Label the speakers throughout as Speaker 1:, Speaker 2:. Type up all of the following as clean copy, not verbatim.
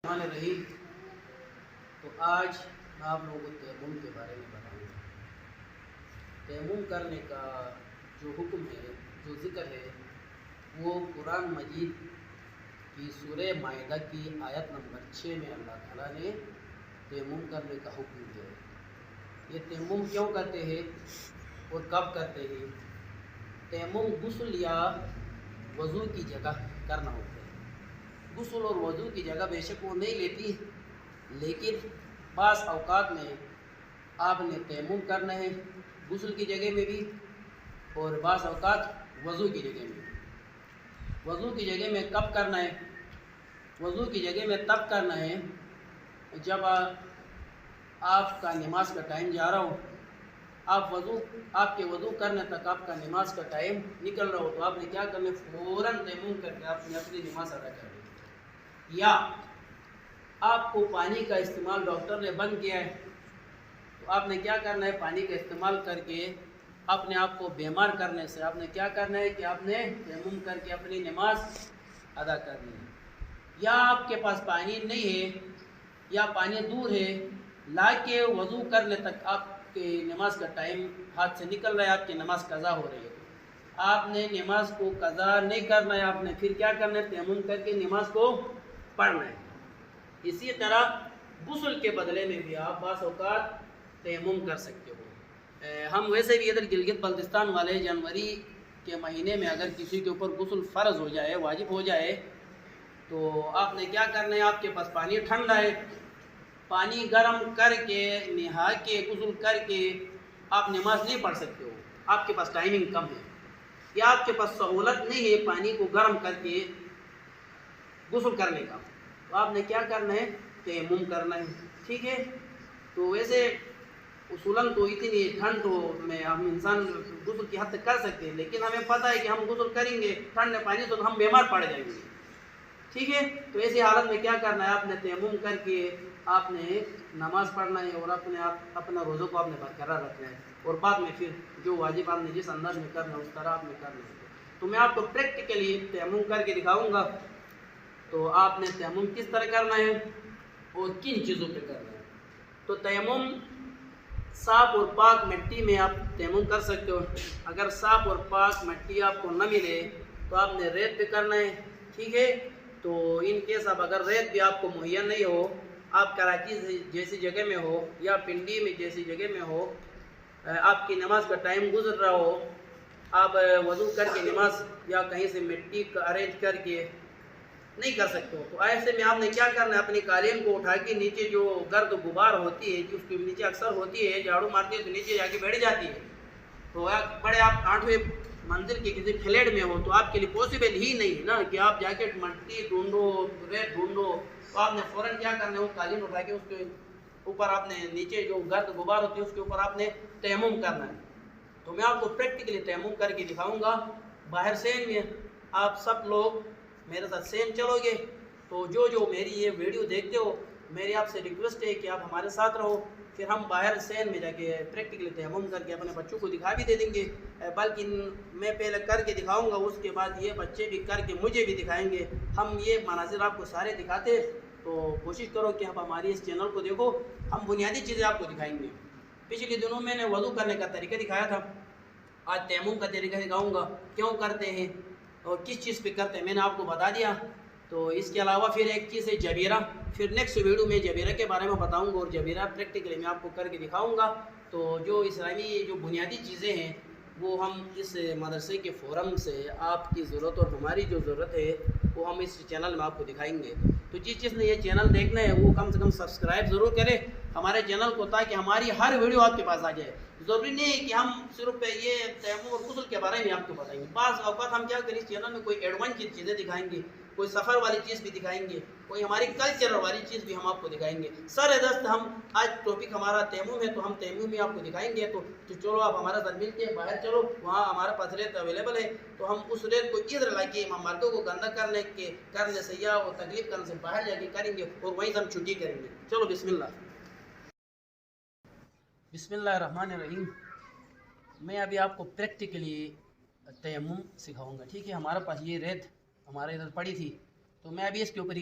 Speaker 1: الرحمن الرحیم۔ تو آج میں آپ لوگوں کو تیمم کے بارے میں بتاؤں گا۔ تیمم کرنے کا جو حکم ہے، جو ذکر ہے، وہ قرآن مجید کی سورہ مائدہ کی آیت نمبر 6 میں اللہ تعالیٰ نے تیمم کرنے کا حکم دیا ہے۔ یہ تیمم کیوں کرتے ہیں اور کب کرتے ہیں؟ تیمم غسل یا وضو کی جگہ کرنا ہوتا ہے۔ غسل اور وضو کی جگہ بے شک وہ نہیں لیتی، لیکن بعض اوقات میں آپ نے تیمم کرنا ہے غسل کی جگہ میں بھی، اور بعض اوقات وضو کی جگہ میں بھی۔ وضو کی جگہ میں کب کرنا ہے؟ وضو کی جگہ میں تب کرنا ہے جب آپ کا نماز کا ٹائم جا رہا ہو، آپ کے وضو کرنے تک آپ کا نماز کا ٹائم نکل رہا ہو، تو آپ نے کیا کرنا ہے؟ فوراً تیمم کر کے آپ نے اپنی نماز ادا کرنی ہے۔ یا آپ کو پانی کا استعمال ڈاکٹر نے بند کیا ہے، تو آپ نے کیا کرنا ہے؟ پانی کا استعمال کر کے اپنے آپ کو بیمار کرنے سے آپ نے کیا کرنا ہے کہ آپ نے تیمم کر کے اپنی نماز ادا کرنی ہے۔ یا آپ کے پاس پانی نہیں ہے یا پانی دور ہے، لا کے وضو کرنے تک آپ کے نماز کا ٹائم ہاتھ سے نکل رہا ہے، آپ کی نماز قضا ہو رہی ہے، آپ نے نماز کو قضا نہیں کرنا ہے، آپ نے پھر کیا کرنا ہے؟ تیمم کر کے نماز کو پڑھنا ہے۔ اسی طرح غسل کے بدلے میں بھی آپ بعض اوقات تیمم کر سکتے ہو۔ ہم ویسے بھی ادھر گلگت بلتستان والے جنوری کے مہینے میں اگر کسی کے اوپر غسل فرض ہو جائے، واجب ہو جائے، تو آپ نے کیا کرنا ہے؟ آپ کے پاس پانی ٹھنڈا ہے، پانی گرم کر کے نہا کے غسل کر کے آپ نماز نہیں پڑھ سکتے ہو، آپ کے پاس ٹائمنگ کم ہے، یا آپ کے پاس سہولت نہیں ہے پانی کو گرم کر کے غسل کرنے کا، تو آپ نے کیا کرنا ہے؟ تیمم کرنا ہے۔ ٹھیک ہے؟ تو ویسے اصولاً تو اتنی ٹھنڈ میں ہم انسان غسل کی حد تک کر سکتے ہیں، لیکن ہمیں پتہ ہے کہ ہم غسل کریں گے ٹھنڈے پانی تو ہم بیمار پڑ جائیں گے۔ ٹھیک ہے؟ تو ایسی حالت میں کیا کرنا ہے؟ آپ نے تیمم کر کے آپ نے نماز پڑھنا ہے، اور اپنا روزوں کو آپ نے برقرار رکھنا ہے، اور بعد میں پھر جو واجب آپ نے جس انداز میں کرنا ہے اس طرح آپ نے کرنا ہے۔ تو میں آپ کو پریکٹیکلی تیمم کر کے دکھاؤں گا، تو آپ نے تیمم کس طرح کرنا ہے اور کن چیزوں پہ کرنا ہے۔ تو تیمم صاف اور پاک مٹی میں آپ تیمم کر سکتے ہو۔ اگر صاف اور پاک مٹی آپ کو نہ ملے تو آپ نے ریت پہ کرنا ہے۔ ٹھیک ہے؟ تو ان کیس اب اگر ریت بھی آپ کو مہیا نہیں ہو، آپ کراچی جیسی جگہ میں ہو یا پنڈی میں جیسی جگہ میں ہو، آپ کی نماز کا ٹائم گزر رہا ہو، آپ وضو کر کے نماز یا کہیں سے مٹی کا ارینج کر کے نہیں کر سکتے ہو، تو ایسے میں آپ نے کیا کرنا ہے؟ اپنی قالین کو اٹھا کے نیچے جو گرد غبار ہوتی ہے، جو اس کے نیچے اکثر ہوتی ہے، جھاڑو مارتے ہیں تو نیچے جا کے بیٹھ جاتی ہے، تو بڑے آپ 8ویں منزل کے کسی فلیٹ میں ہو تو آپ کے لیے پاسبل ہی نہیں ہے نا کہ آپ جا کے مٹی ڈھونڈو، ریت ڈھونڈو، تو آپ نے فوراً کیا کرنا ہے؟ وہ قالین اٹھا کے اس کے اوپر آپ نے نیچے جو گرد غبار ہوتی ہے اس کے اوپر آپ نے تیمم کرنا ہے۔ تو میں آپ کو پریکٹیکلی تیمم کر کے دکھاؤں گا۔ باہر سین میں آپ سب لوگ میرے ساتھ سین چلو گے، تو جو میری یہ ویڈیو دیکھتے ہو، میری آپ سے ریکویسٹ ہے کہ آپ ہمارے ساتھ رہو، پھر ہم باہر سین میں جا کے پریکٹیکلی تیمم کر کے اپنے بچوں کو دکھا بھی دے دیں گے، بلکہ میں پہلے کر کے دکھاؤں گا، اس کے بعد یہ بچے بھی کر کے مجھے بھی دکھائیں گے۔ ہم یہ مناظر آپ کو سارے دکھاتے، تو کوشش کرو کہ آپ ہماری اس چینل کو دیکھو، ہم بنیادی چیزیں آپ کو دکھائیں گے۔ پچھلے دنوں میں نے وضو کرنے کا طریقہ دکھایا تھا، آج تیمم کا طریقہ دکھاؤں گا، کیوں کرتے ہیں اور کس چیز پہ کرتے ہیں میں نے آپ کو بتا دیا۔ تو اس کے علاوہ پھر ایک چیز ہے جبیرہ، پھر نیکسٹ ویڈیو میں جبیرہ کے بارے میں بتاؤں گا، اور جبیرہ پریکٹیکلی میں آپ کو کر کے دکھاؤں گا۔ تو جو اسلامی جو بنیادی چیزیں ہیں وہ ہم اس مدرسے کے فورم سے آپ کی ضرورت اور ہماری جو ضرورت ہے وہ ہم اس چینل میں آپ کو دکھائیں گے۔ تو جس نے یہ چینل دیکھنا ہے وہ کم سے کم سبسکرائب ضرور کرے ہمارے چینل کو، تاکہ ہماری ہر ویڈیو آپ کے پاس آ جائے۔ ضروری نہیں ہے کہ ہم صرف یہ تیمم اور غسل کے بارے میں آپ کو بتائیں گے، بعض اوقات ہم کیا کریں اس چینل میں کوئی ایڈوانس چیزیں دکھائیں گے، کوئی سفر والی چیز بھی دکھائیں گے، کوئی ہماری کلچر والی چیز بھی ہم آپ کو دکھائیں گے۔ سر دست ہم آج ٹاپک ہمارا تیمم ہے تو ہم تیمم بھی آپ کو دکھائیں گے۔ تو چلو آپ ہمارے ساتھ مل کے باہر چلو، وہاں ہمارے پاس ریت اویلیبل ہے، تو ہم اس ریت کو ادھر لا کے امام مالکوں کو گندا کرنے سے یا وہ تکلیف کرنے سے باہر جا کے کریں گے، اور وہیں سے ہم چھٹی کریں گے۔ چلو بسم اللہ۔ بسم اللہ الرحمن الرحیم۔ میں ابھی آپ کو پریکٹیکلی تیمم سکھاؤں گا۔ ٹھیک ہے؟ ہمارے پاس یہ ریت ہمارے ادھر پڑی تھی، تو میں ابھی اس کے اوپر ہی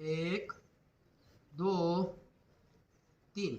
Speaker 1: 1 2 3।